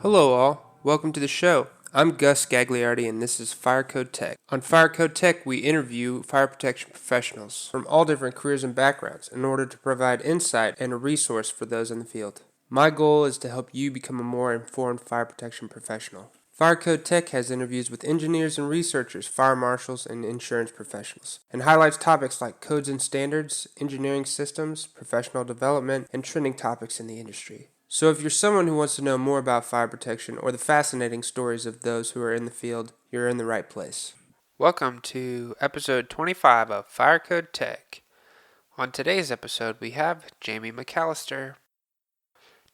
Hello all, welcome to the show. I'm Gus Gagliardi and this is Firecode Tech. On Firecode Tech, we interview fire protection professionals from all different careers and backgrounds in order to provide insight and a resource for those in the field. My goal is to help you become a more informed fire protection professional. Firecode Tech has interviews with engineers and researchers, fire marshals, and insurance professionals, and highlights topics like codes and standards, engineering systems, professional development, and trending topics in the industry. So if you're someone who wants to know more about fire protection or the fascinating stories of those who are in the field, you're in the right place. Welcome to episode 25 of Firecode Tech. On today's episode, we have Jamie McAlister.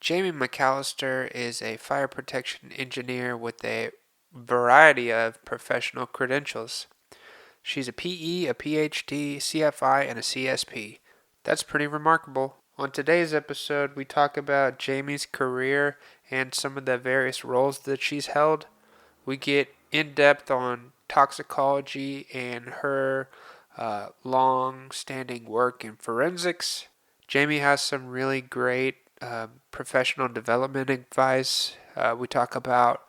Jamie McAlister is a fire protection engineer with a variety of professional credentials. She's a PE, a Ph.D, C.F.I, and a CSP. That's pretty remarkable. On today's episode, we talk about Jamie's career and some of the various roles that she's held. We get in depth on toxicology and her long-standing work in forensics. Jamie has some really great professional development advice. We talk about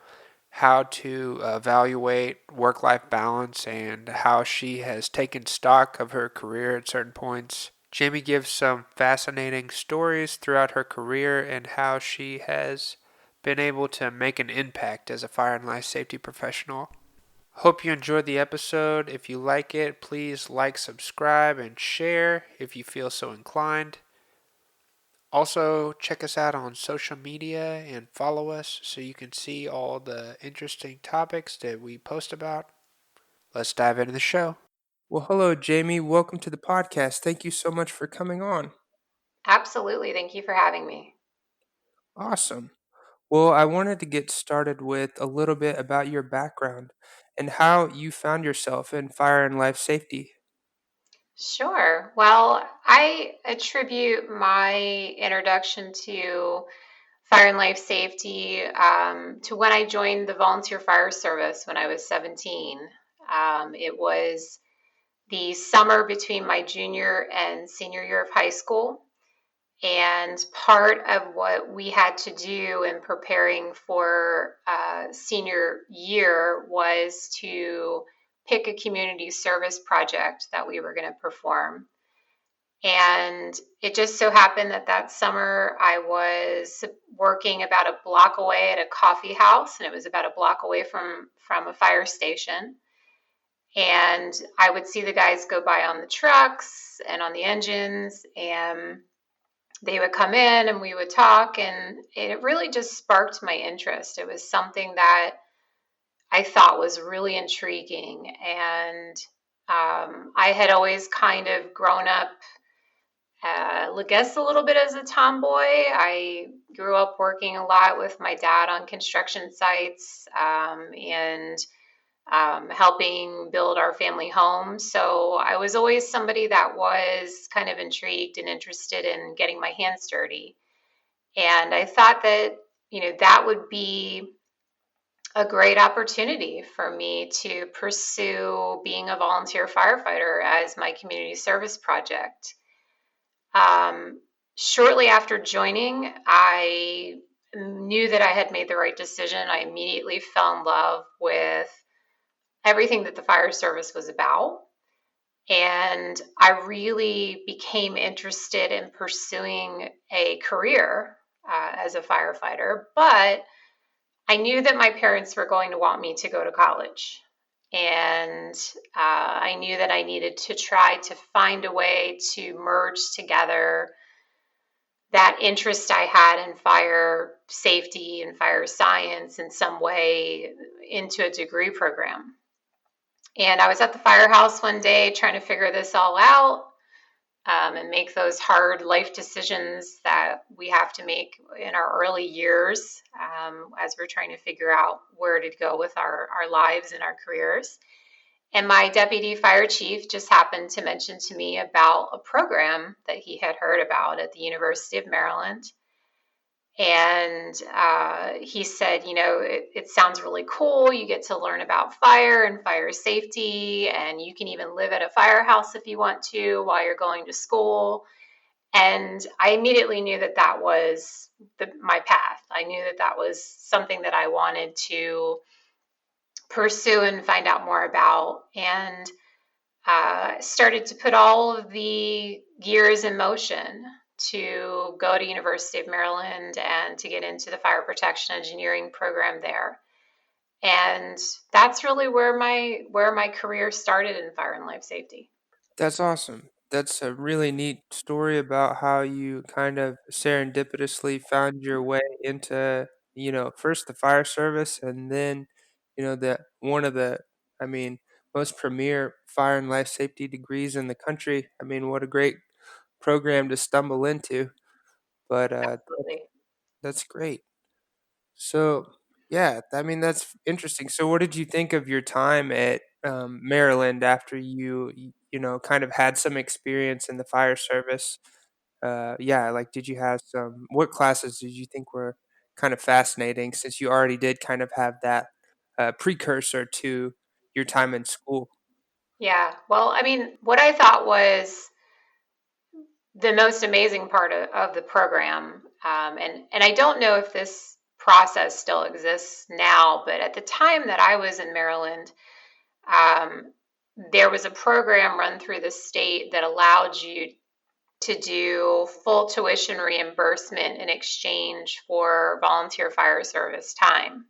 how to evaluate work-life balance and how she has taken stock of her career at certain points. Jamie gives some fascinating stories throughout her career and how she has been able to make an impact as a fire and life safety professional. Hope you enjoyed the episode. If you like it, please like, subscribe, and share if you feel so inclined. Also, check us out on social media and follow us so you can see all the interesting topics that we post about. Let's dive into the show. Well, hello, Jamie. Welcome to the podcast. Thank you so much for coming on. Absolutely. Thank you for having me. Awesome. Well, I wanted to get started with a little bit about your background and how you found yourself in fire and life safety. Sure. Well, I attribute my introduction to fire and life safety to when I joined the volunteer fire service when I was 17. It was the summer between my junior and senior year of high school. And part of what we had to do in preparing for senior year was to pick a community service project that we were going to perform. And it just so happened that that summer I was working about a block away at a coffee house, and it was about a block away from a fire station. And I would see the guys go by on the trucks and on the engines, and they would come in and we would talk, and it really just sparked my interest. It was something that I thought was really intriguing. And I had always kind of grown up, I guess, a little bit as a tomboy. I grew up working a lot with my dad on construction sites and helping build our family home. So I was always somebody that was kind of intrigued and interested in getting my hands dirty. And I thought that, that would be a great opportunity for me to pursue being a volunteer firefighter as my community service project. Shortly after joining, I knew that I had made the right decision. I immediately fell in love with everything that the fire service was about. And I really became interested in pursuing a career as a firefighter. But I knew that my parents were going to want me to go to college. And I knew that I needed to try to find a way to merge together that interest I had in fire safety and fire science in some way into a degree program. And I was at the firehouse one day trying to figure this all out and make those hard life decisions that we have to make in our early years as we're trying to figure out where to go with our lives and our careers. And my deputy fire chief just happened to mention to me about a program that he had heard about at the University of Maryland. And he said, it sounds really cool. You get to learn about fire and fire safety, and you can even live at a firehouse if you want to while you're going to school. And I immediately knew that that was my path. I knew that that was something that I wanted to pursue and find out more about. And started to put all of the gears in motion to go to University of Maryland and to get into the fire protection engineering program there. And that's really where my career started in fire and life safety. That's awesome. That's a really neat story about how you kind of serendipitously found your way into, first the fire service and then, the one of the, I mean, most premier fire and life safety degrees in the country. I mean, what a great program to stumble into. But Absolutely. that's great. So, yeah, I mean, that's interesting. So, what did you think of your time at Maryland after kind of had some experience in the fire service? Yeah, like, did you have what classes did you think were kind of fascinating since you already did kind of have that precursor to your time in school? Yeah. Well, I mean, what I thought was the most amazing part of the program, and I don't know if this process still exists now, but at the time that I was in Maryland, um, there was a program run through the state that allowed you to do full tuition reimbursement in exchange for volunteer fire service time.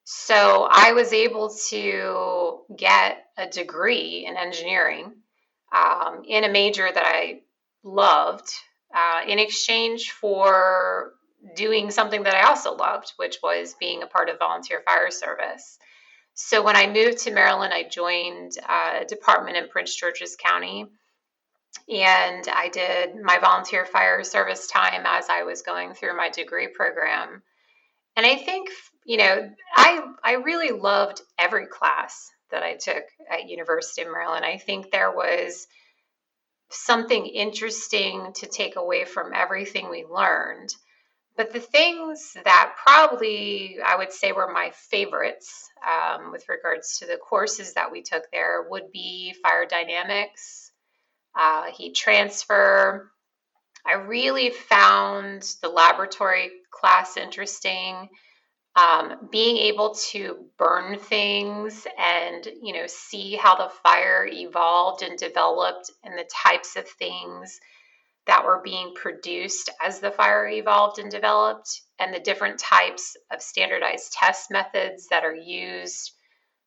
So I was able to get a degree in engineering in a major that I loved in exchange for doing something that I also loved, which was being a part of volunteer fire service. So when I moved to Maryland, I joined a department in Prince George's County, and I did my volunteer fire service time as I was going through my degree program. And I think, I really loved every class that I took at University of Maryland. I think there was something interesting to take away from everything we learned. But the things that probably I would say were my favorites with regards to the courses that we took there would be fire dynamics, heat transfer. I really found the laboratory class interesting. Being able to burn things and see how the fire evolved and developed and the types of things that were being produced as the fire evolved and developed, and the different types of standardized test methods that are used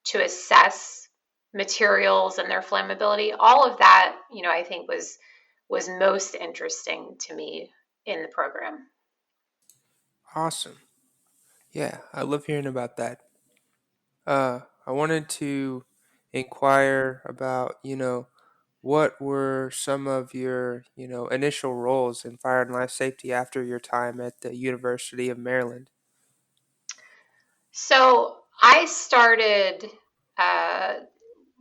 to assess materials and their flammability. All of that, I think was most interesting to me in the program. Awesome. Yeah, I love hearing about that. I wanted to inquire about, what were some of your, initial roles in fire and life safety after your time at the University of Maryland? So I started uh,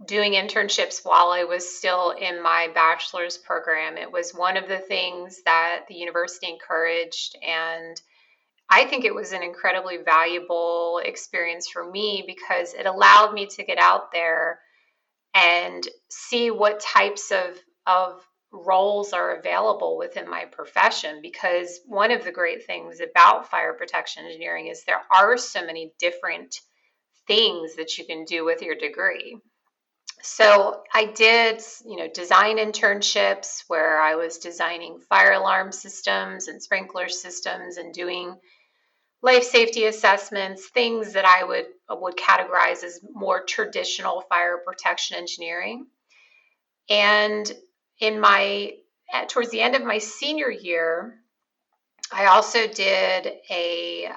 doing internships while I was still in my bachelor's program. It was one of the things that the university encouraged, and I think it was an incredibly valuable experience for me because it allowed me to get out there and see what types of roles are available within my profession. Because one of the great things about fire protection engineering is there are so many different things that you can do with your degree. So I did, design internships where I was designing fire alarm systems and sprinkler systems and doing life safety assessments, things that I would categorize as more traditional fire protection engineering. And in my towards the end of my senior year, I also did a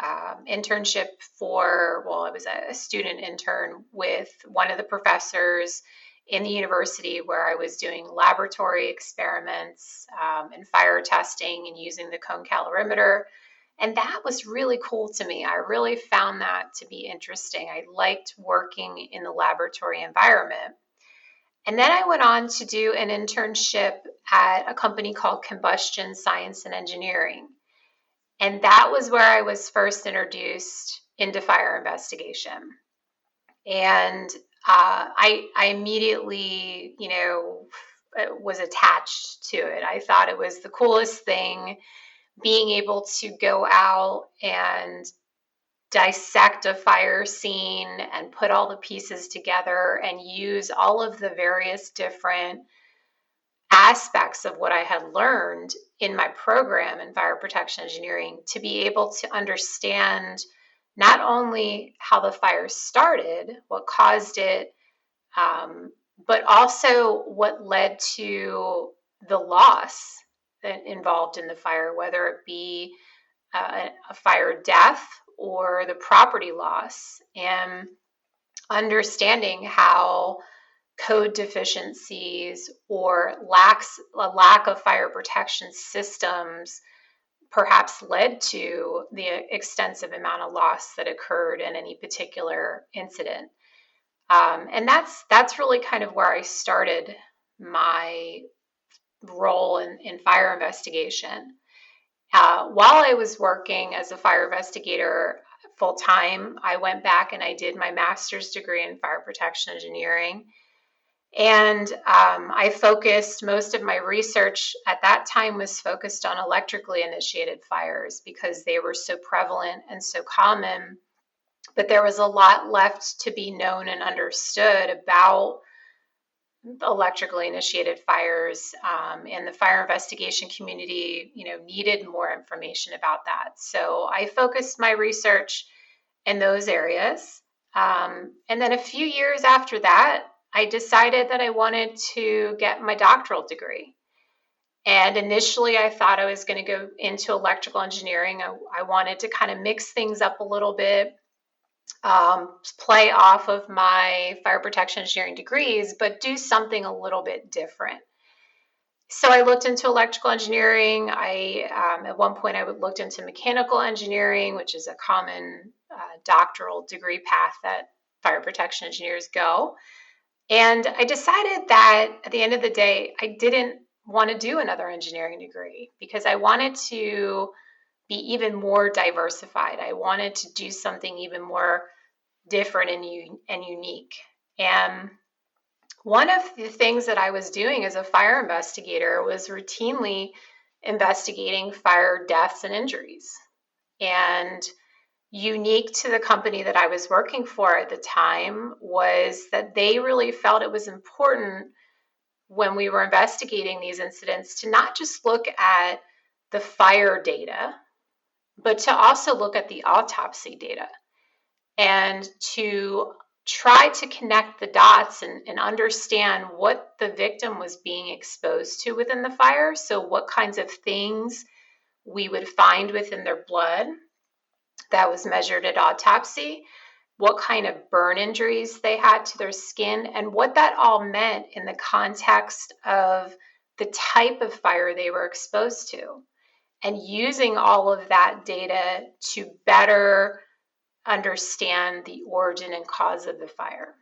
internship I was a student intern with one of the professors in the university where I was doing laboratory experiments and fire testing and using the cone calorimeter. And that was really cool to me. I really found that to be interesting. I liked working in the laboratory environment. And then I went on to do an internship at a company called Combustion Science and Engineering. And that was where I was first introduced into fire investigation. And I immediately, was attached to it. I thought it was the coolest thing, being able to go out and dissect a fire scene and put all the pieces together and use all of the various different aspects of what I had learned in my program in fire protection engineering to be able to understand not only how the fire started, what caused it, but also what led to the loss that involved in the fire, whether it be a fire death or the property loss, and understanding how code deficiencies or a lack of fire protection systems perhaps led to the extensive amount of loss that occurred in any particular incident. And that's really kind of where I started my role in fire investigation. While I was working as a fire investigator full time, I went back and I did my master's degree in fire protection engineering. And I focused, most of my research at that time was focused on electrically initiated fires because they were so prevalent and so common. But there was a lot left to be known and understood about electrically initiated fires, and the fire investigation community, needed more information about that. So I focused my research in those areas. And then a few years after that, I decided that I wanted to get my doctoral degree. And initially, I thought I was going to go into electrical engineering. I wanted to kind of mix things up a little bit, play off of my fire protection engineering degrees, but do something a little bit different. So I looked into electrical engineering. At one point, I looked into mechanical engineering, which is a common doctoral degree path that fire protection engineers go. And I decided that at the end of the day, I didn't want to do another engineering degree because I wanted to be even more diversified. I wanted to do something even more different and unique. And one of the things that I was doing as a fire investigator was routinely investigating fire deaths and injuries. And unique to the company that I was working for at the time was that they really felt it was important when we were investigating these incidents to not just look at the fire data, but to also look at the autopsy data and to try to connect the dots and understand what the victim was being exposed to within the fire. So what kinds of things we would find within their blood that was measured at autopsy, what kind of burn injuries they had to their skin, and what that all meant in the context of the type of fire they were exposed to. And using all of that data to better understand the origin and cause of the fire.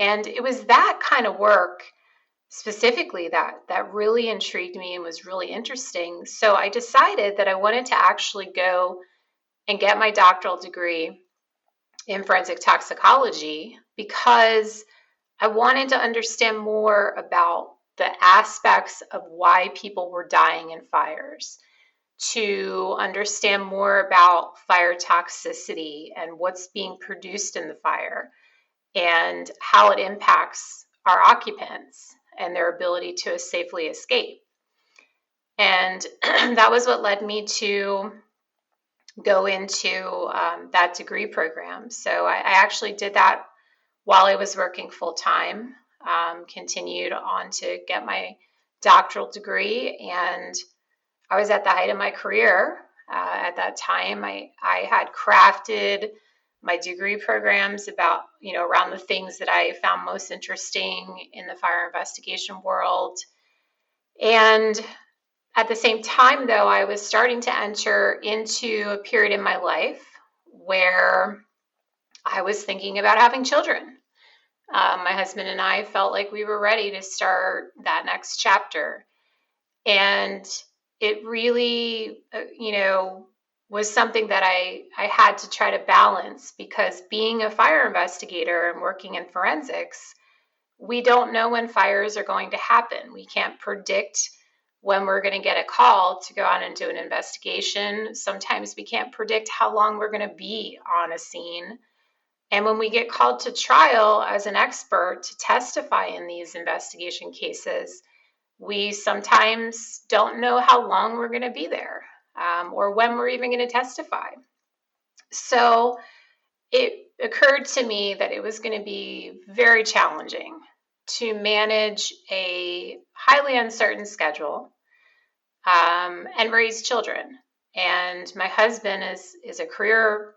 And it was that kind of work specifically that really intrigued me and was really interesting. So I decided that I wanted to actually go and get my doctoral degree in forensic toxicology because I wanted to understand more about the aspects of why people were dying in fires, to understand more about fire toxicity and what's being produced in the fire and how it impacts our occupants and their ability to safely escape. And that was what led me to go into that degree program. So I actually did that while I was working full time, continued on to get my doctoral degree, and I was at the height of my career at that time. I had crafted my degree programs about, around the things that I found most interesting in the fire investigation world. And at the same time, though, I was starting to enter into a period in my life where I was thinking about having children. My husband and I felt like we were ready to start that next chapter. And it really, was something that I had to try to balance because being a fire investigator and working in forensics, we don't know when fires are going to happen. We can't predict when we're going to get a call to go out and do an investigation. Sometimes we can't predict how long we're going to be on a scene. And when we get called to trial as an expert to testify in these investigation cases, we sometimes don't know how long we're going to be there, or when we're even going to testify. So it occurred to me that it was going to be very challenging to manage a highly uncertain schedule, and raise children. And my husband is a career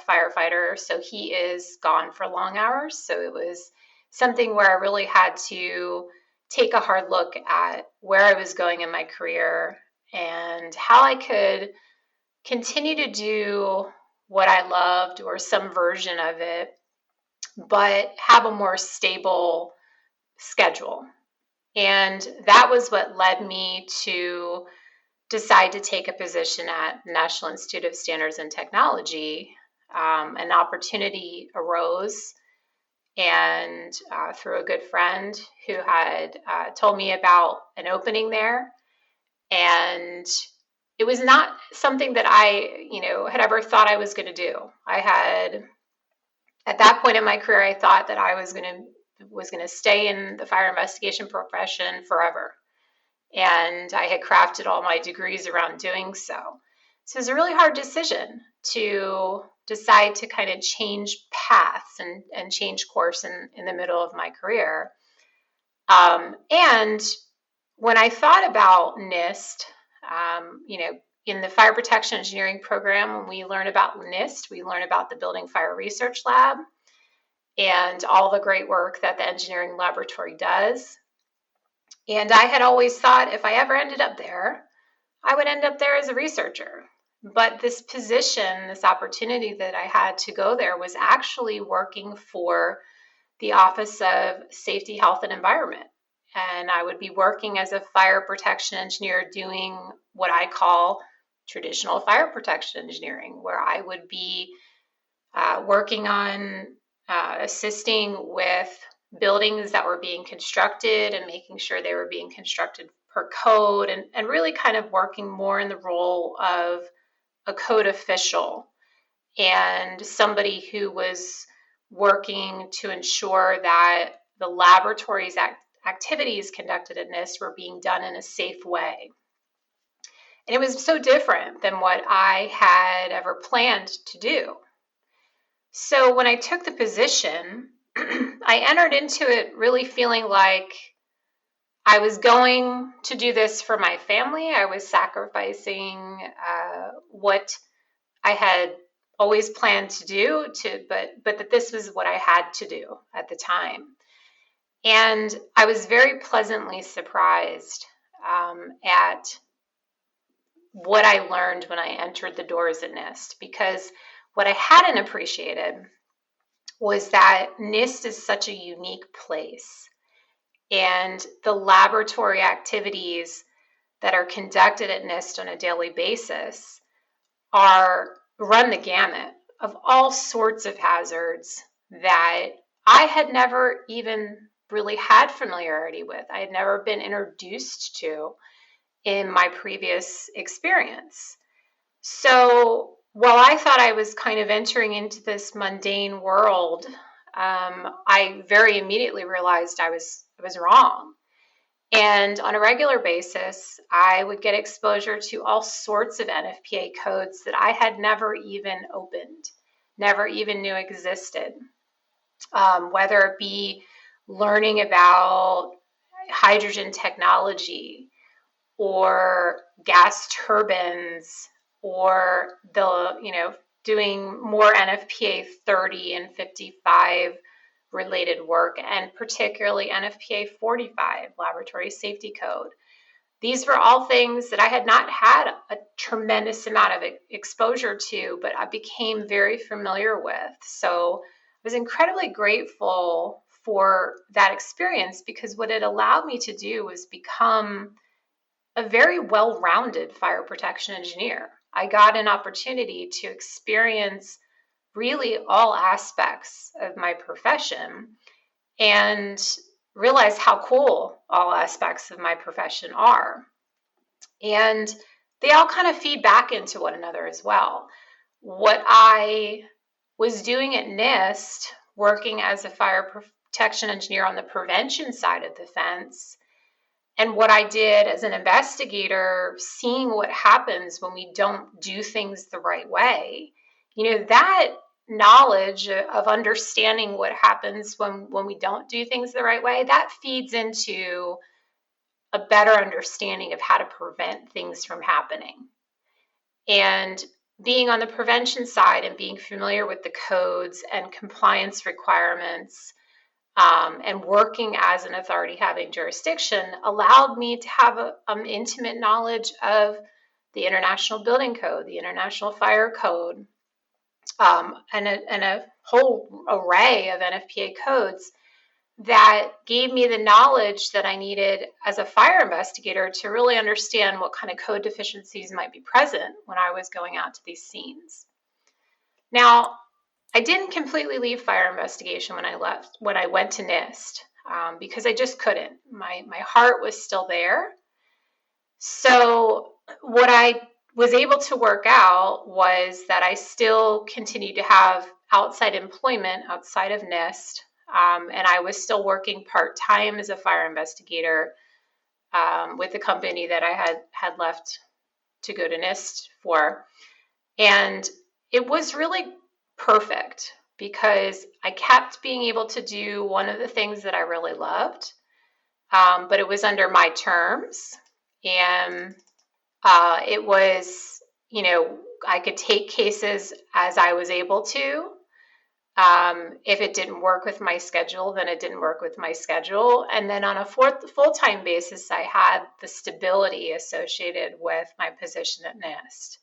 firefighter, so he is gone for long hours. So it was something where I really had to take a hard look at where I was going in my career and how I could continue to do what I loved, or some version of it, but have a more stable schedule. And that was what led me to decide to take a position at National Institute of Standards and Technology. An opportunity arose, and through a good friend who had told me about an opening there. And it was not something that I, had ever thought I was going to do. I had, at that point in my career, I thought that I was going to stay in the fire investigation profession forever. And I had crafted all my degrees around doing so. So it was a really hard decision to decide to kind of change paths and change course in the middle of my career. And when I thought about NIST, in the fire protection engineering program, when we learn about NIST, we learn about the Building Fire Research Lab and all the great work that the engineering laboratory does. And I had always thought if I ever ended up there, I would end up there as a researcher. But this position, this opportunity that I had to go there, was actually working for the Office of Safety, Health, and Environment. And I would be working as a fire protection engineer doing what I call traditional fire protection engineering, where I would be working on assisting with buildings that were being constructed and making sure they were being constructed per code, and really kind of working more in the role of a code official and somebody who was working to ensure that the laboratory's activities conducted at NIST were being done in a safe way. And it was so different than what I had ever planned to do. So when I took the position, I entered into it really feeling like I was going to do this for my family. I was sacrificing what I had always planned to do, but that this was what I had to do at the time. And I was very pleasantly surprised at what I learned when I entered the doors at NIST, because what I hadn't appreciated was that NIST is such a unique place, and the laboratory activities that are conducted at NIST on a daily basis run the gamut of all sorts of hazards that I had never even really had familiarity with. I had never been introduced to in my previous experience. So while I thought I was kind of entering into this mundane world, I very immediately realized I was wrong. And on a regular basis, I would get exposure to all sorts of NFPA codes that I had never even opened, never even knew existed. Whether it be learning about hydrogen technology, or gas turbines, or doing more NFPA 30 and 55 related work, and particularly NFPA 45, Laboratory Safety Code. These were all things that I had not had a tremendous amount of exposure to, but I became very familiar with. So I was incredibly grateful for that experience, because what it allowed me to do was become a very well-rounded fire protection engineer. I got an opportunity to experience really all aspects of my profession. And realize how cool all aspects of my profession are. And they all kind of feed back into one another as well. What I was doing at NIST, working as a fire protection engineer on the prevention side of the fence, and what I did as an investigator, seeing what happens when we don't do things the right way, that knowledge of understanding what happens when we don't do things the right way, that feeds into a better understanding of how to prevent things from happening. And being on the prevention side and being familiar with the codes and compliance requirements, and working as an authority having jurisdiction allowed me to have an intimate knowledge of the International Building Code, the International Fire Code, and a whole array of NFPA codes that gave me the knowledge that I needed as a fire investigator to really understand what kind of code deficiencies might be present when I was going out to these scenes. Now, I didn't completely leave fire investigation when I went to NIST, because I just couldn't. My heart was still there. So what I was able to work out was that I still continued to have outside employment outside of NIST, and I was still working part-time as a fire investigator, with the company that I had left to go to NIST for. And it was really perfect because I kept being able to do one of the things that I really loved, but it was under my terms. And it was, I could take cases as I was able to. If it didn't work with my schedule, then it didn't work with my schedule. And then on a full-time basis, I had the stability associated with my position at NIST.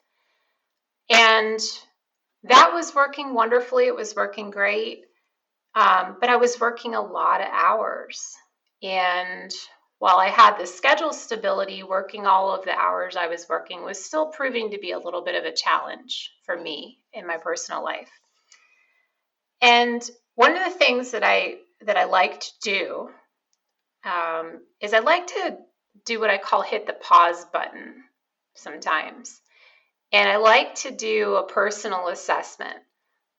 And that was working wonderfully. It was working great. But I was working a lot of hours. And while I had the schedule stability, working all of the hours I was working was still proving to be a little bit of a challenge for me in my personal life. And one of the things that I like to do, is I like to do what I call hit the pause button sometimes. And I like to do a personal assessment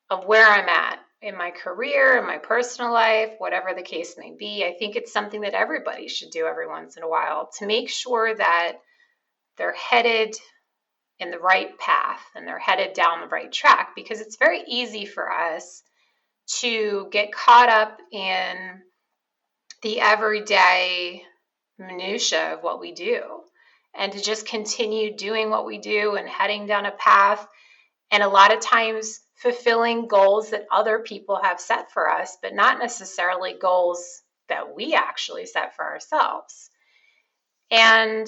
of where I'm at in my career, in my personal life, whatever the case may be. I think it's something that everybody should do every once in a while to make sure that they're headed in the right path and they're headed down the right track, because it's very easy for us to get caught up in the everyday minutia of what we do and to just continue doing what we do and heading down a path, and a lot of times fulfilling goals that other people have set for us, but not necessarily goals that we actually set for ourselves. And,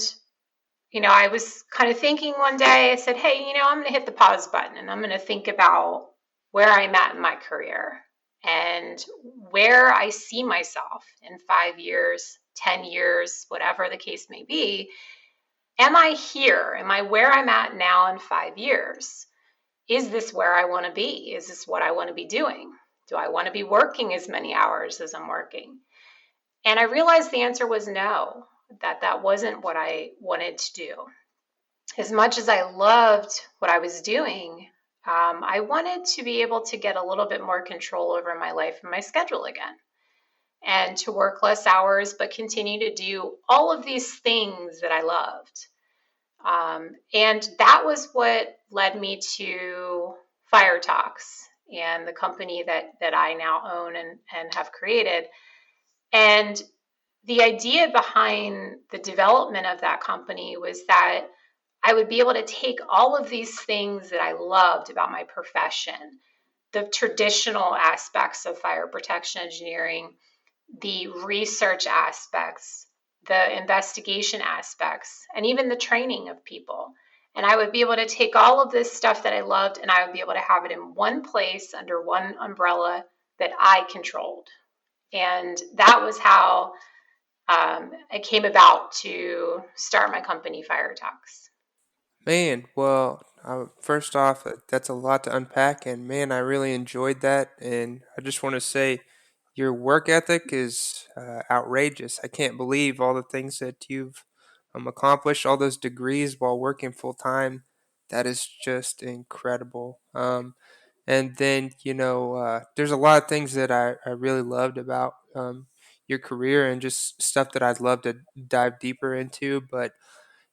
I was kind of thinking one day, I said, hey, I'm going to hit the pause button and I'm going to think about where I'm at in my career and where I see myself in 5 years, 10 years, whatever the case may be. Am I here? Am I where I'm at now in 5 years? Is this where I want to be? Is this what I want to be doing? Do I want to be working as many hours as I'm working? And I realized the answer was no, that wasn't what I wanted to do. As much as I loved what I was doing, I wanted to be able to get a little bit more control over my life and my schedule again, and to work less hours, but continue to do all of these things that I loved. And that was what led me to FireTox and the company that I now own and have created. And the idea behind the development of that company was that I would be able to take all of these things that I loved about my profession, the traditional aspects of fire protection engineering, the research aspects, the investigation aspects, and even the training of people. And I would be able to take all of this stuff that I loved and I would be able to have it in one place under one umbrella that I controlled. And that was how it came about to start my company, FireTox. Man, well, first off, that's a lot to unpack, and man, I really enjoyed that. And I just want to say, Your work ethic is outrageous. I can't believe all the things that you've accomplished, all those degrees while working full time. That is just incredible. And then, there's a lot of things that I really loved about your career and just stuff that I'd love to dive deeper into. But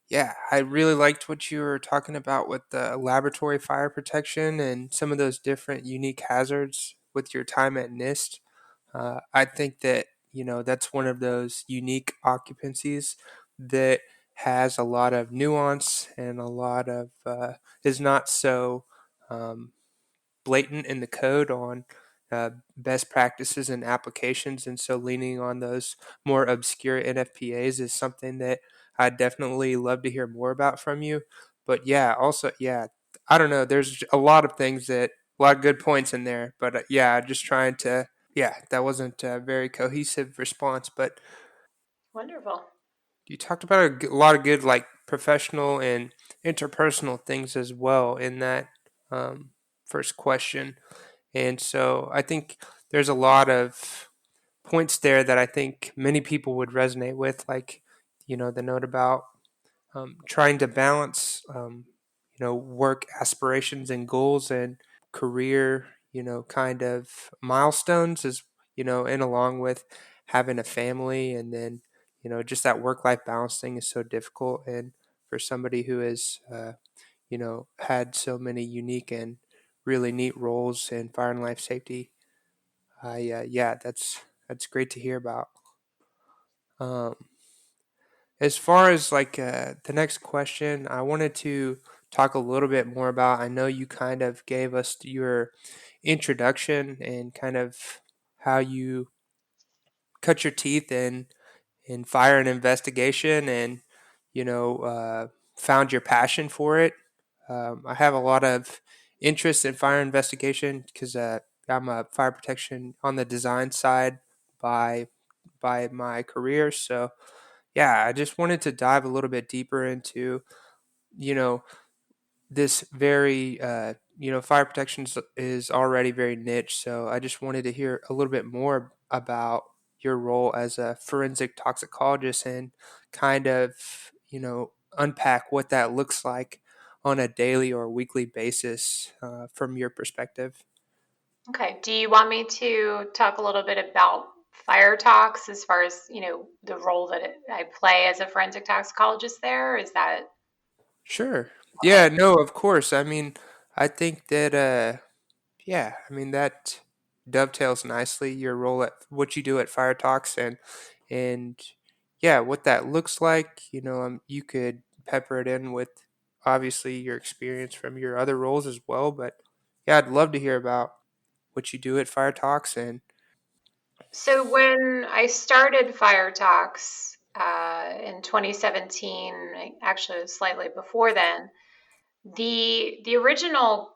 yeah, I really liked what you were talking about with the laboratory fire protection and some of those different unique hazards with your time at NIST. I think that, that's one of those unique occupancies that has a lot of nuance and a lot of, is not so um, blatant in the code on best practices and applications. And so leaning on those more obscure NFPAs is something that I'd definitely love to hear more about from you. But yeah, also, yeah, I don't know. There's a lot of things that, a lot of good points in there. But yeah, just trying to, yeah, that wasn't a very cohesive response. But Wonderful. you talked about a lot of good, like professional and interpersonal things as well in that first question. And so I think there's a lot of points there that I think many people would resonate with, like, the note about trying to balance, work aspirations and goals and career, kind of milestones is, and along with having a family and then, just that work life balance thing is so difficult. And for somebody who has, had so many unique and really neat roles in fire and life safety, yeah, that's great to hear about. Um, as far as like the next question, I wanted to talk a little bit more about. I know you kind of gave us your introduction and kind of how you cut your teeth in fire and investigation, and found your passion for it. I have a lot of interest in fire investigation because I'm a fire protection on the design side by my career. So yeah, I just wanted to dive a little bit deeper into you know this very fire protection is already very niche. So I just wanted to hear a little bit more about your role as a forensic toxicologist and kind of unpack what that looks like on a daily or weekly basis from your perspective. Okay. Do you want me to talk a little bit about FireTox as far as, the role that I play as a forensic toxicologist there? Is that Sure. okay? Yeah, no, of course. I mean, I think that yeah, I mean that dovetails nicely your role at what you do at FireTox and yeah, what that looks like. You could pepper it in with obviously your experience from your other roles as well. But yeah, I'd love to hear about what you do at FireTox and So when I started FireTox in 2017, actually it was slightly before then, the original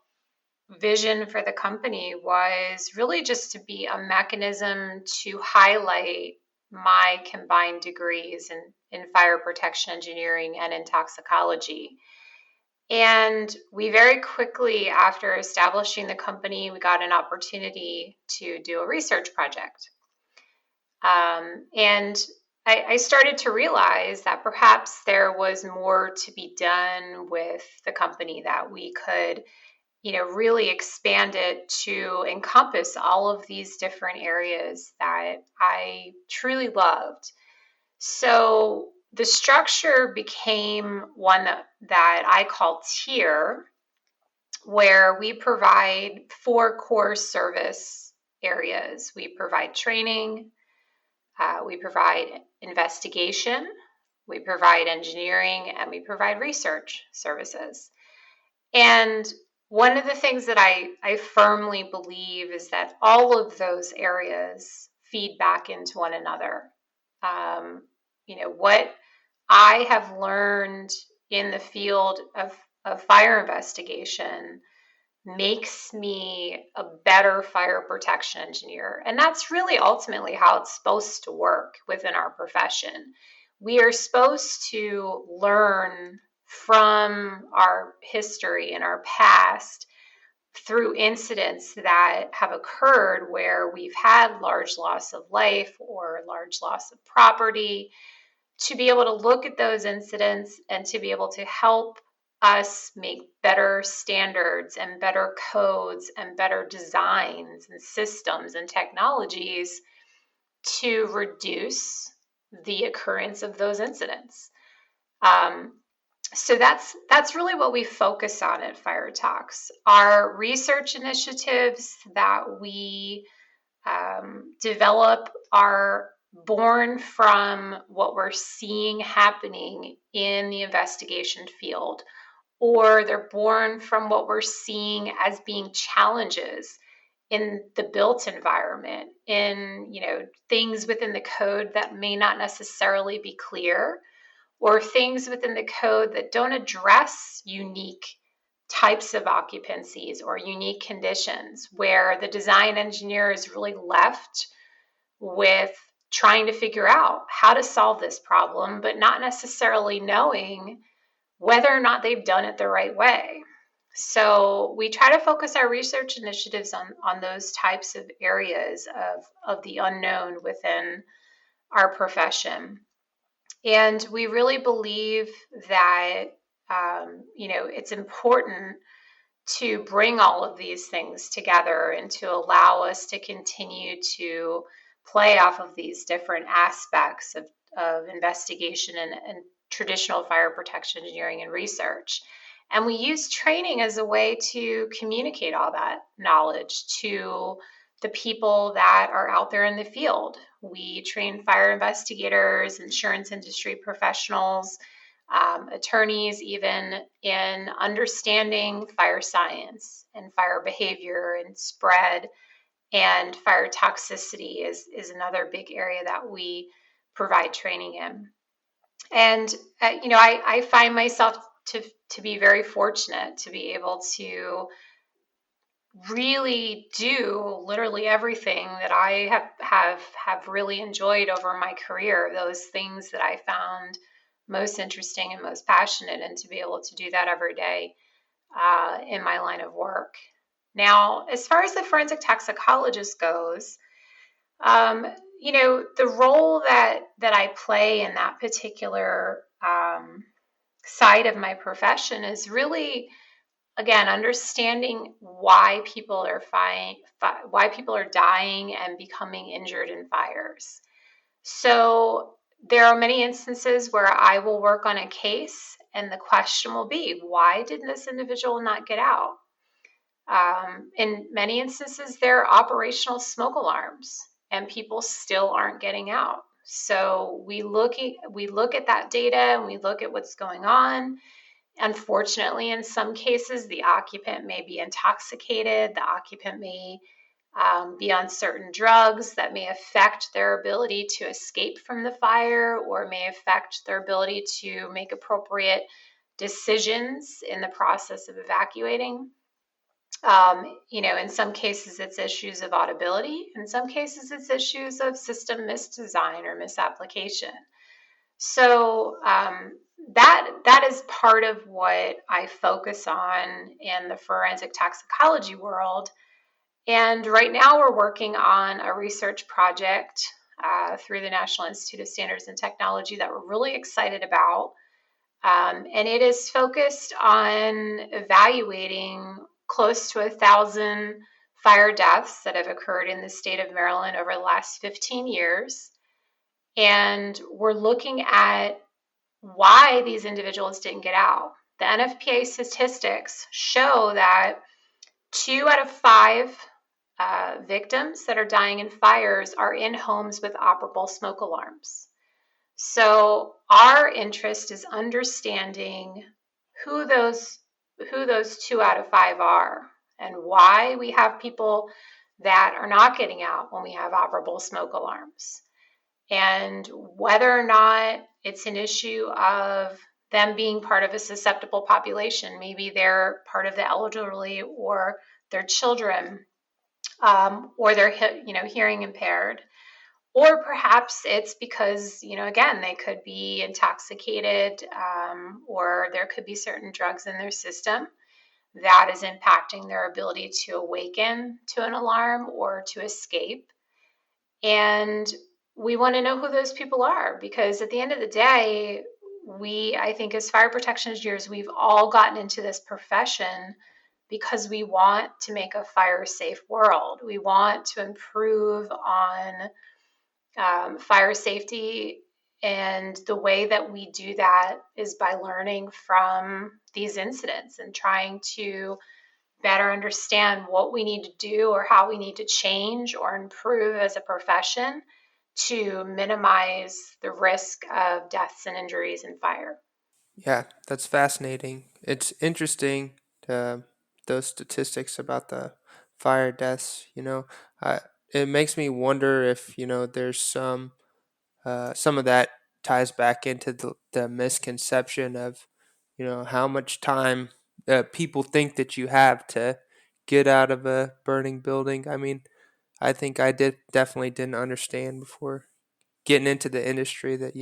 vision for the company was really just to be a mechanism to highlight my combined degrees in fire protection engineering and in toxicology. And we very quickly, after establishing the company, we got an opportunity to do a research project. And I started to realize that perhaps there was more to be done with the company, that we could really expand it to encompass all of these different areas that I truly loved. So the structure became one that I call tier, where we provide four core service areas. We provide training, we provide investigation, we provide engineering, and we provide research services. And one of the things that I firmly believe is that all of those areas feed back into one another. What I have learned in the field of fire investigation makes me a better fire protection engineer. And that's really ultimately how it's supposed to work within our profession. We are supposed to learn from our history and our past, through incidents that have occurred where we've had large loss of life or large loss of property, to be able to look at those incidents and to be able to help us make better standards and better codes and better designs and systems and technologies to reduce the occurrence of those incidents. So that's really what we focus on at FireTox. Our research initiatives that we develop are born from what we're seeing happening in the investigation field, or they're born from what we're seeing as being challenges in the built environment, in things within the code that may not necessarily be clear, or things within the code that don't address unique types of occupancies or unique conditions, where the design engineer is really left with trying to figure out how to solve this problem, but not necessarily knowing whether or not they've done it the right way. So we try to focus our research initiatives on those types of areas of the unknown within our profession. And we really believe that, it's important to bring all of these things together and to allow us to continue to play off of these different aspects of investigation and traditional fire protection engineering and research. And we use training as a way to communicate all that knowledge to the people that are out there in the field. We train fire investigators, insurance industry professionals, attorneys, even in understanding fire science and fire behavior and spread, and fire toxicity is another big area that we provide training in. And I find myself to be very fortunate to be able to really do literally everything that I have really enjoyed over my career, those things that I found most interesting and most passionate, and to be able to do that every day in my line of work. Now, as far as the forensic toxicologist goes, the role that I play in that particular side of my profession is really, again, understanding why people are dying and becoming injured in fires. So there are many instances where I will work on a case and the question will be, why did this individual not get out? In many instances, there are operational smoke alarms and people still aren't getting out. So we look at that data and we look at what's going on. Unfortunately, in some cases, the occupant may be intoxicated. The occupant may be on certain drugs that may affect their ability to escape from the fire, or may affect their ability to make appropriate decisions in the process of evacuating. In some cases, it's issues of audibility. In some cases, it's issues of system misdesign or misapplication. So that is part of what I focus on in the forensic toxicology world. And right now we're working on a research project through the National Institute of Standards and Technology that we're really excited about. And it is focused on evaluating close to 1,000 fire deaths that have occurred in the state of Maryland over the last 15 years. And we're looking at why these individuals didn't get out. The NFPA statistics show that 2 out of 5 victims that are dying in fires are in homes with operable smoke alarms. So our interest is understanding who those 2 out of 5 are, and why we have people that are not getting out when we have operable smoke alarms, and whether or not it's an issue of them being part of a susceptible population. Maybe they're part of the elderly, or their children, or they're hearing impaired. Or perhaps it's because, again, they could be intoxicated, or there could be certain drugs in their system that is impacting their ability to awaken to an alarm or to escape. And we want to know who those people are, because at the end of the day, I think as fire protection engineers, we've all gotten into this profession because we want to make a fire safe world. We want to improve on fire safety. And the way that we do that is by learning from these incidents and trying to better understand what we need to do or how we need to change or improve as a profession to minimize the risk of deaths and injuries in fire. Yeah, that's fascinating. It's interesting, uh, those statistics about the fire deaths. I, it makes me wonder if there's some of that ties back into the misconception of how much time people think that you have to get out of a burning building. I mean, I think I definitely didn't understand before getting into the industry that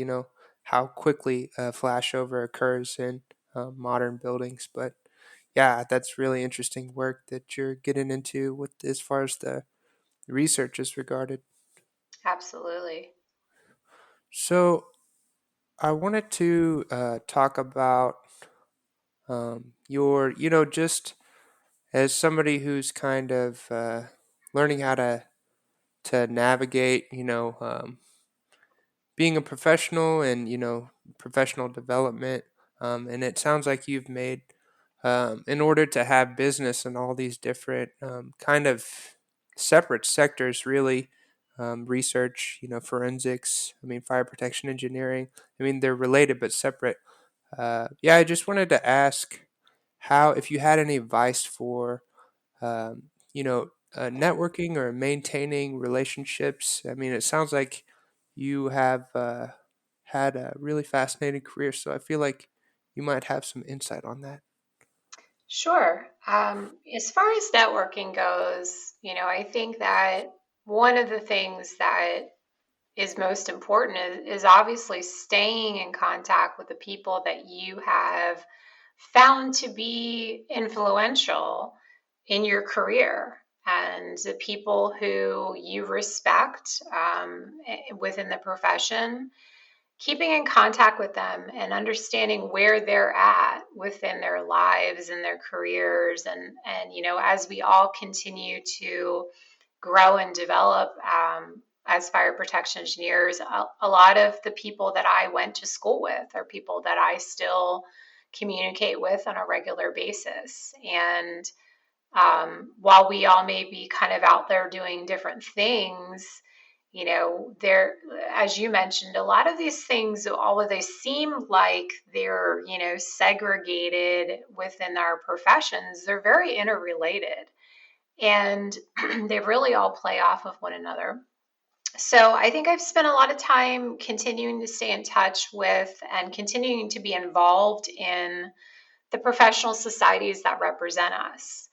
how quickly a flashover occurs in modern buildings. But yeah, that's really interesting work that you're getting into with as far as the research is regarded. Absolutely. So I wanted to talk about your, just as somebody who's kind of learning how to navigate, being a professional and professional development. And it sounds like you've made, in order to have business in all these different kind of separate sectors, really. Research, forensics, I mean, fire protection engineering. I mean, they're related but separate. Yeah, I just wanted to ask how, if you had any advice for, networking or maintaining relationships. I mean, it sounds like you have had a really fascinating career, so I feel like you might have some insight on that. Sure. As far as networking goes, I think that one of the things that is most important is obviously staying in contact with the people that you have found to be influential in your career and the people who you respect within the profession. Keeping in contact with them and understanding where they're at within their lives and their careers, and as we all continue to grow and develop as fire protection engineers, a lot of the people that I went to school with are people that I still communicate with on a regular basis. And while we all may be kind of out there doing different things, there, as you mentioned, a lot of these things, although they seem like they're, segregated within our professions, they're very interrelated, and they really all play off of one another. So I think I've spent a lot of time continuing to stay in touch with and continuing to be involved in the professional societies that represent us.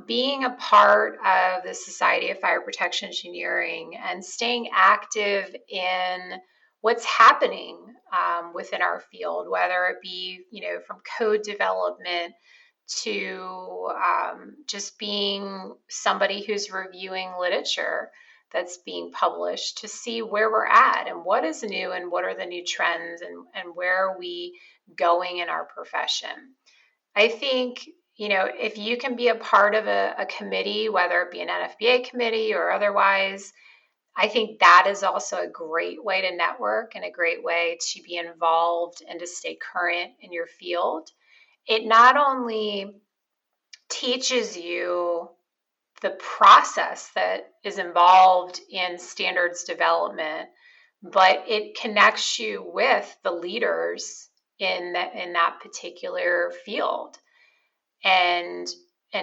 Being a part of the Society of Fire Protection Engineering and staying active in what's happening within our field, whether it be, from code development to just being somebody who's reviewing literature that's being published to see where we're at and what is new and what are the new trends, and where are we going in our profession. I think, if you can be a part of a committee, whether it be an NFPA committee or otherwise, I think that is also a great way to network and a great way to be involved and to stay current in your field. It not only teaches you the process that is involved in standards development, but it connects you with the leaders in that particular field, and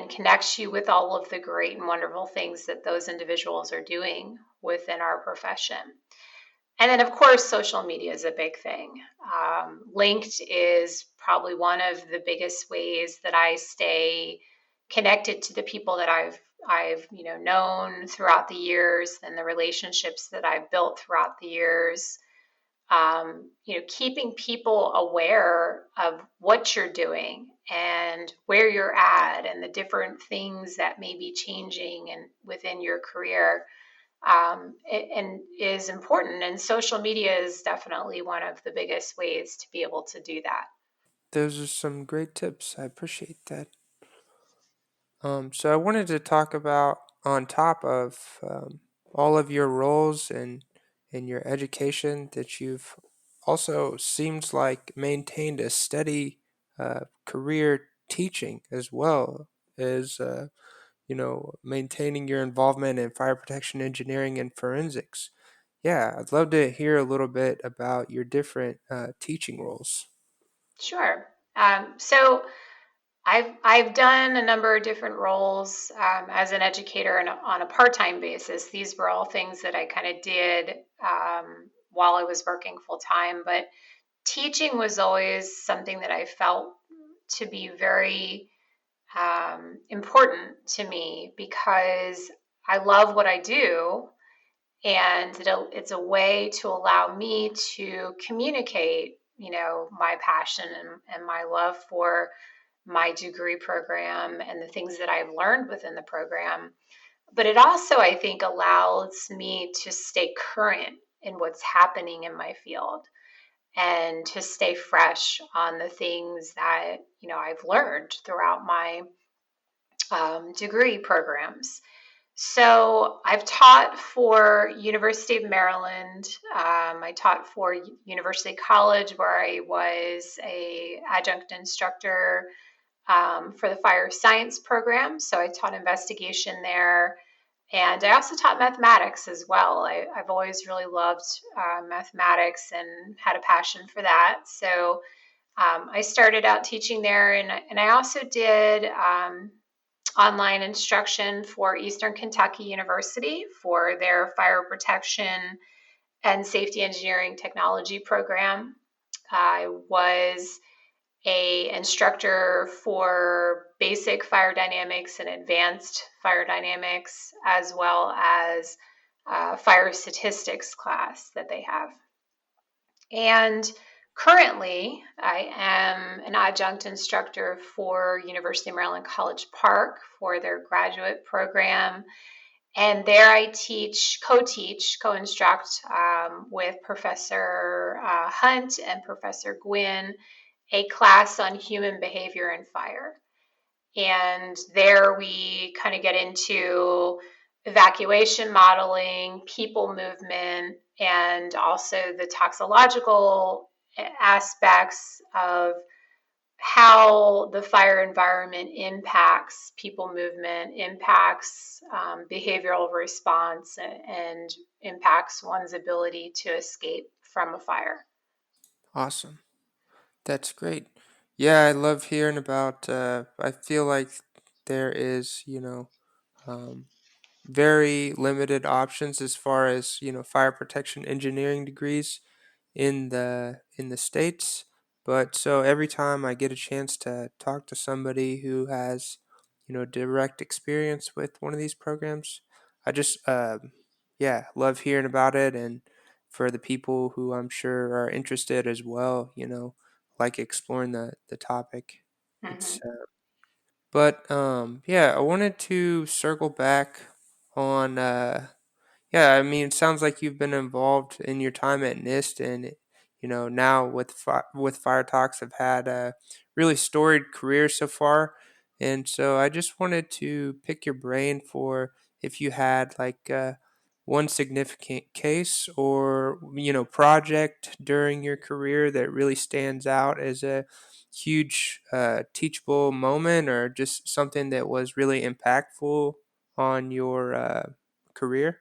connects you with all of the great and wonderful things that those individuals are doing within our profession. And then, of course, social media is a big thing. Linked is probably one of the biggest ways that I stay connected to the people that I've known throughout the years, and the relationships that I've built throughout the years. keeping people aware of what you're doing and where you're at and the different things that may be changing and within your career, and is important. And social media is definitely one of the biggest ways to be able to do that. Those are some great tips. I appreciate that. So I wanted to talk about on top of all of your roles and in your education that you've also seems like maintained a steady career teaching as well as maintaining your involvement in fire protection engineering and forensics. Yeah, I'd love to hear a little bit about your different teaching roles. Sure. So I've done a number of different roles as an educator and on a part-time basis. These were all things that I kind of did while I was working full time, but teaching was always something that I felt to be very important to me because I love what I do, and it's a way to allow me to communicate, my passion and my love for my degree program and the things that I've learned within the program. But it also, I think, allows me to stay current in what's happening in my field and to stay fresh on the things that, I've learned throughout my degree programs. So I've taught for University of Maryland. I taught for University College, where I was a adjunct instructor for the fire science program. So I taught investigation there. And I also taught mathematics as well. I've always really loved mathematics and had a passion for that. So I started out teaching there, and I also did online instruction for Eastern Kentucky University for their fire protection and safety engineering technology program. I was a instructor for basic fire dynamics and advanced fire dynamics, as well as fire statistics class that they have. And currently, I am an adjunct instructor for University of Maryland College Park for their graduate program. And there I co-instruct with Professor Hunt and Professor Gwynn a class on human behavior and fire. And there we kind of get into evacuation modeling, people movement, and also the toxicological aspects of how the fire environment impacts people movement, impacts behavioral response, and impacts one's ability to escape from a fire. Awesome. That's great. Yeah, I love hearing about. I feel like there is, um, very limited options as far as fire protection engineering degrees in the states. But so every time I get a chance to talk to somebody who has direct experience with one of these programs, I just yeah, love hearing about it. And for the people who I'm sure are interested as well, like exploring the topic. It's Mm-hmm. but yeah, I wanted to circle back on yeah, I mean, it sounds like you've been involved in your time at NIST, and now with FireTox have had a really storied career so far. And so I just wanted to pick your brain for if you had like one significant case or project during your career that really stands out as a huge teachable moment, or just something that was really impactful on your career.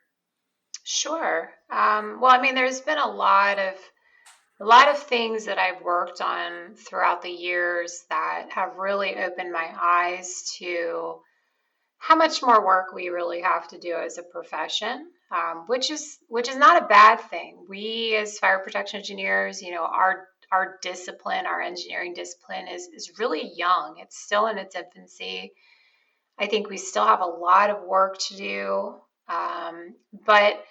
Sure. Well, I mean, there's been a lot of things that I've worked on throughout the years that have really opened my eyes to how much more work we really have to do as a profession, which is not a bad thing. We as fire protection engineers, our discipline, our engineering discipline is really young. It's still in its infancy. I think we still have a lot of work to do, but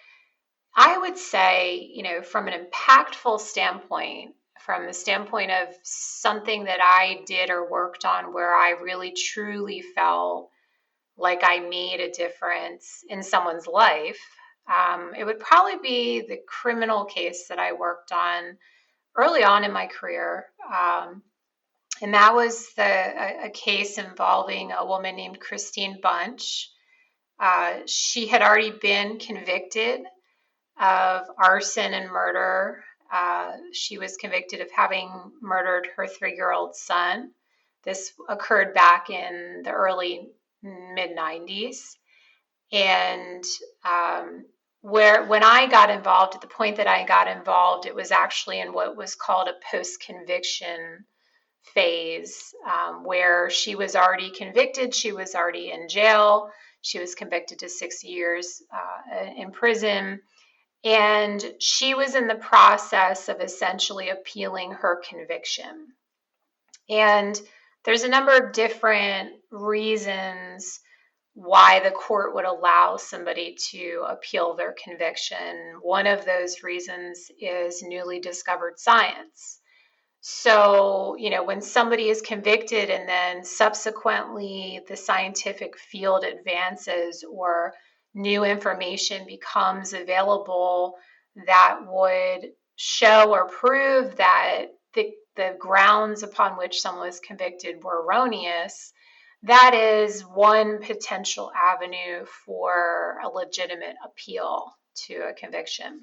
I would say, from an impactful standpoint, from the standpoint of something that I did or worked on where I really truly felt like I made a difference in someone's life, it would probably be the criminal case that I worked on early on in my career. And that was a case involving a woman named Christine Bunch. She had already been convicted of arson and murder. She was convicted of having murdered her 3-year-old son. This occurred back in the early mid 90s. And when I got involved, at the point that I got involved, it was actually in what was called a post conviction phase, where she was already convicted, she was already in jail, she was convicted to 6 years in prison. And she was in the process of essentially appealing her conviction. And there's a number of different reasons why the court would allow somebody to appeal their conviction. One of those reasons is newly discovered science. So, when somebody is convicted and then subsequently the scientific field advances or new information becomes available that would show or prove that the grounds upon which someone was convicted were erroneous, that is one potential avenue for a legitimate appeal to a conviction.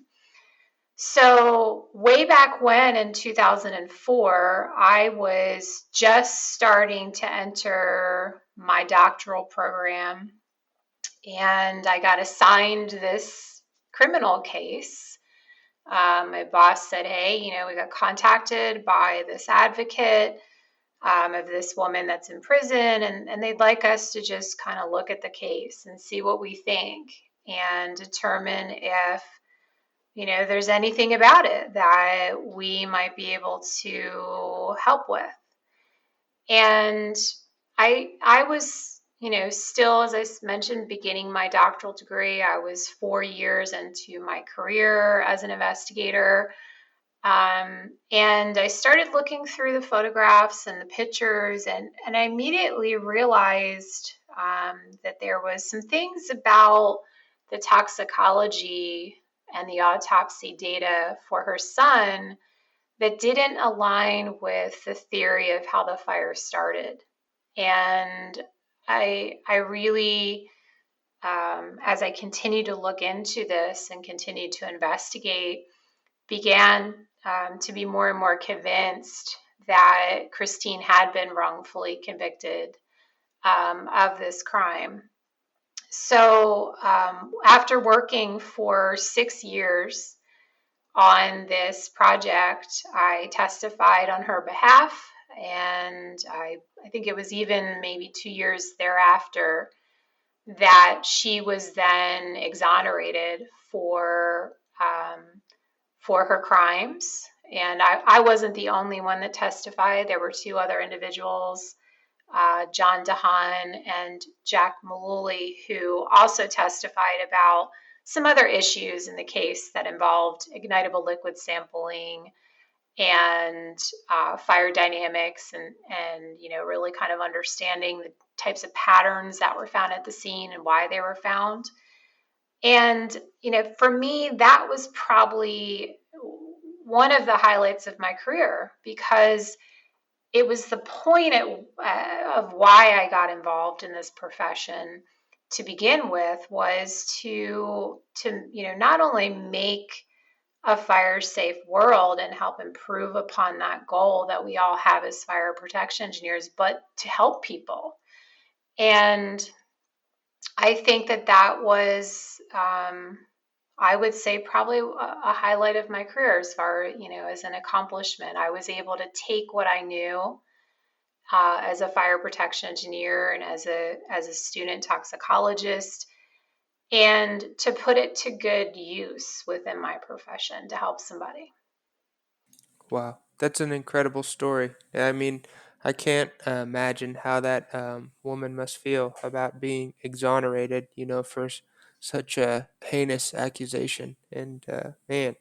So, way back when in 2004, I was just starting to enter my doctoral program, and I got assigned this criminal case. My boss said, "Hey, we got contacted by this advocate of this woman that's in prison, and they'd like us to just kind of look at the case and see what we think and determine if there's anything about it that we might be able to help with." And I was, still, as I mentioned, beginning my doctoral degree. I was 4 years into my career as an investigator. And I started looking through the photographs and the pictures, and I immediately realized that there was some things about the toxicology and the autopsy data for her son that didn't align with the theory of how the fire started. And I really, as I continued to look into this and continued to investigate, began to be more and more convinced that Christine had been wrongfully convicted of this crime. So, after working for 6 years on this project, I testified on her behalf, and I think it was even maybe 2 years thereafter that she was then exonerated for her crimes. And I wasn't the only one that testified. There were two other individuals, John DeHaan and Jack Mullooly, who also testified about some other issues in the case that involved ignitable liquid sampling and fire dynamics, and really kind of understanding the types of patterns that were found at the scene and why they were found. And for me, that was probably one of the highlights of my career, because it was the point of why I got involved in this profession to begin with, was to not only make a fire safe world and help improve upon that goal that we all have as fire protection engineers, but to help people. And I think that was, I would say, probably a highlight of my career as far, as an accomplishment. I was able to take what I knew as a fire protection engineer and as a student toxicologist, and to put it to good use within my profession to help somebody. Wow, that's an incredible story. I mean, I can't imagine how that woman must feel about being exonerated, for such a heinous accusation. And man,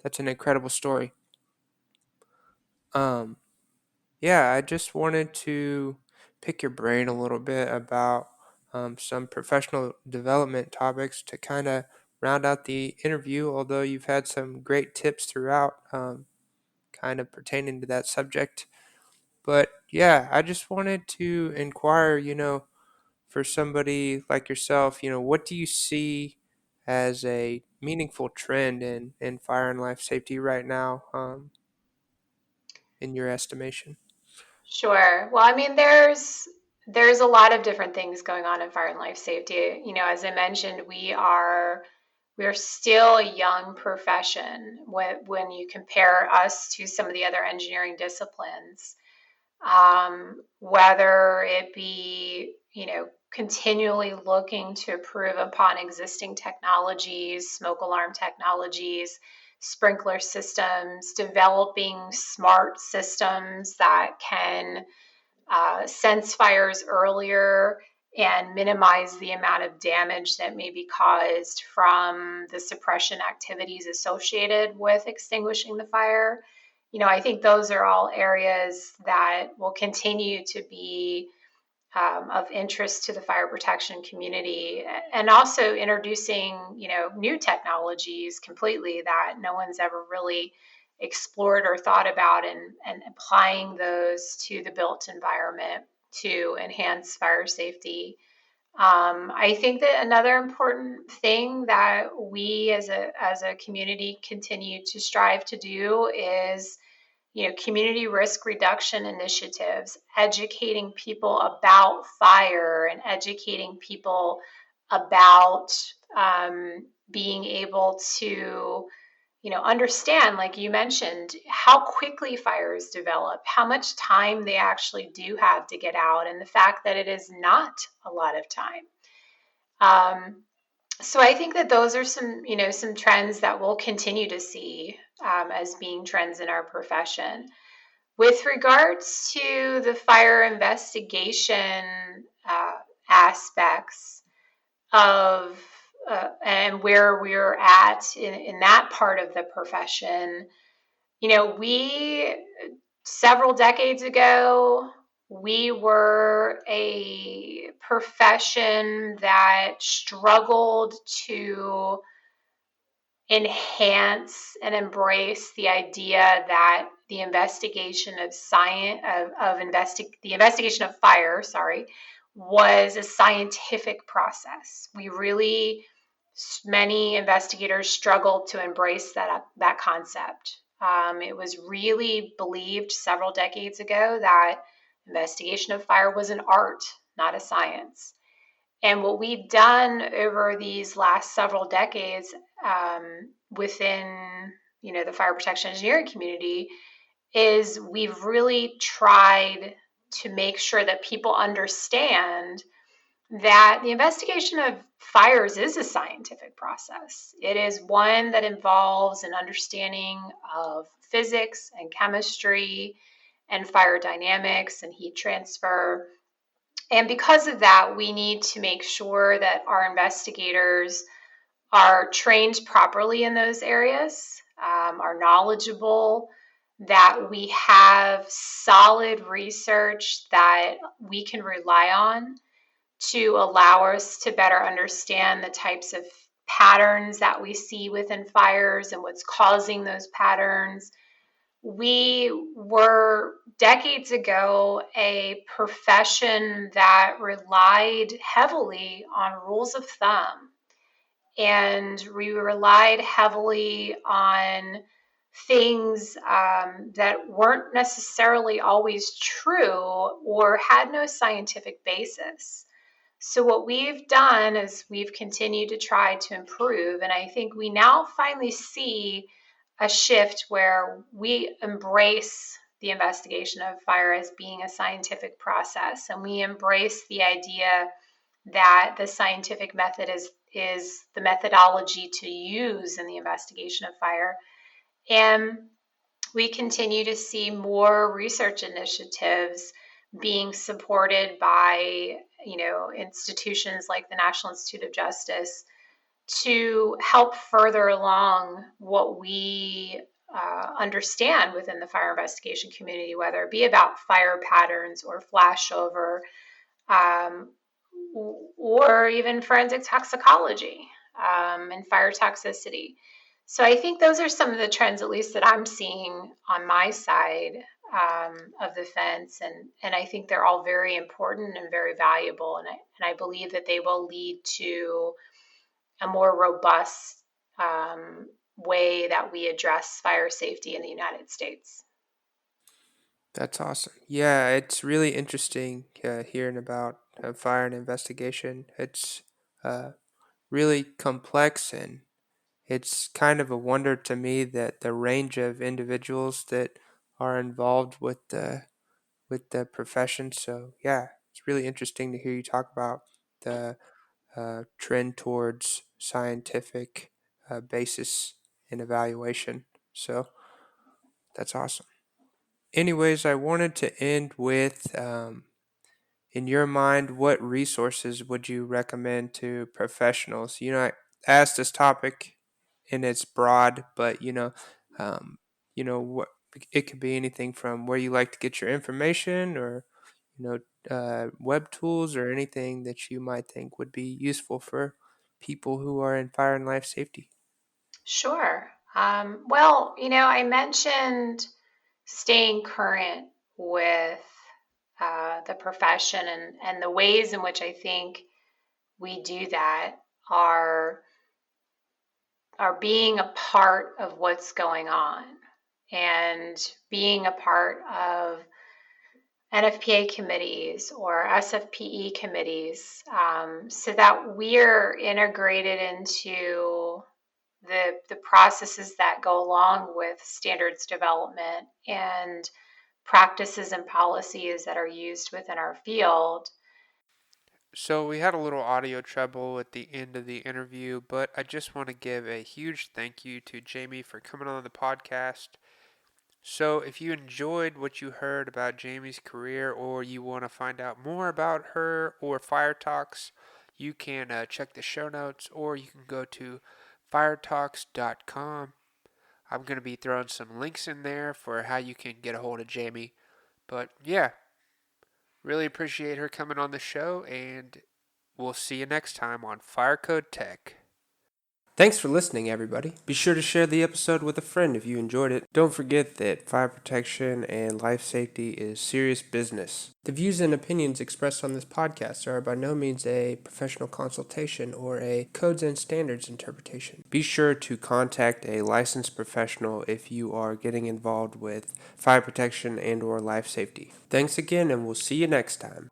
that's an incredible story. Um, yeah, I just wanted to pick your brain a little bit about some professional development topics to kind of round out the interview, although you've had some great tips throughout kind of pertaining to that subject. But yeah, I just wanted to inquire, for somebody like yourself, what do you see as a meaningful trend in fire and life safety right now, in your estimation? Sure. Well, I mean, there's a lot of different things going on in fire and life safety. As I mentioned, we're still a young profession when you compare us to some of the other engineering disciplines. Whether it be, continually looking to improve upon existing technologies, smoke alarm technologies, sprinkler systems, developing smart systems that can sense fires earlier and minimize the amount of damage that may be caused from the suppression activities associated with extinguishing the fire. I think those are all areas that will continue to be of interest to the fire protection community, and also introducing new technologies completely that no one's ever really explored or thought about, and applying those to the built environment to enhance fire safety. I think that another important thing that we as a community continue to strive to do is community risk reduction initiatives, educating people about fire and educating people about being able to, understand, like you mentioned, how quickly fires develop, how much time they actually do have to get out, and the fact that it is not a lot of time. So I think that those are some trends that we'll continue to see as being trends in our profession. With regards to the fire investigation aspects of and where we're at in that part of the profession, we several decades ago, we were a profession that struggled to enhance and embrace the idea that the investigation of the investigation of fire, was a scientific process. Many investigators struggled to embrace that concept. It was really believed several decades ago that investigation of fire was an art, not a science. And what we've done over these last several decades within, the fire protection engineering community is we've really tried to make sure that people understand that the investigation of fires is a scientific process. It is one that involves an understanding of physics and chemistry and fire dynamics and heat transfer. And because of that, we need to make sure that our investigators are trained properly in those areas, are knowledgeable, that we have solid research that we can rely on to allow us to better understand the types of patterns that we see within fires and what's causing those patterns. We were decades ago a profession that relied heavily on rules of thumb, and we relied heavily on things that weren't necessarily always true or had no scientific basis. So what we've done is we've continued to try to improve, and I think we now finally see a shift where we embrace the investigation of fire as being a scientific process, and we embrace the idea that the scientific method is the methodology to use in the investigation of fire. And we continue to see more research initiatives being supported by institutions like the National Institute of Justice, to help further along what we understand within the fire investigation community, whether it be about fire patterns or flashover, um, or even forensic toxicology and fire toxicity. So I think those are some of the trends, at least that I'm seeing on my side of the fence, and I think they're all very important and very valuable, and I believe that they will lead to a more robust way that we address fire safety in the United States. That's awesome. Yeah, it's really interesting hearing about fire and investigation. It's uh, really complex, and it's kind of a wonder to me that the range of individuals that are involved with the profession. So yeah, it's really interesting to hear you talk about the trend towards scientific basis in evaluation. So that's awesome. Anyways, I wanted to end with in your mind, what resources would you recommend to professionals? I asked this topic and it's broad, but um, what it could be anything from where you like to get your information, or web tools, or anything that you might think would be useful for people who are in fire and life safety. Sure. Well, I mentioned staying current with the profession, and the ways in which I think we do that are are being a part of what's going on and being a part of NFPA committees or SFPE committees, so that we're integrated into the processes that go along with standards development and practices and policies that are used within our field. So we had a little audio trouble at the end of the interview, but I just want to give a huge thank you to Jamie for coming on the podcast. So if you enjoyed what you heard about Jamie's career, or you want to find out more about her or FireTox, you can check the show notes, or you can go to FireTox.com. I'm going to be throwing some links in there for how you can get a hold of Jamie. But yeah, really appreciate her coming on the show, and we'll see you next time on Fire Code Tech. Thanks for listening, everybody. Be sure to share the episode with a friend if you enjoyed it. Don't forget that fire protection and life safety is serious business. The views and opinions expressed on this podcast are by no means a professional consultation or a codes and standards interpretation. Be sure to contact a licensed professional if you are getting involved with fire protection and or life safety. Thanks again, and we'll see you next time.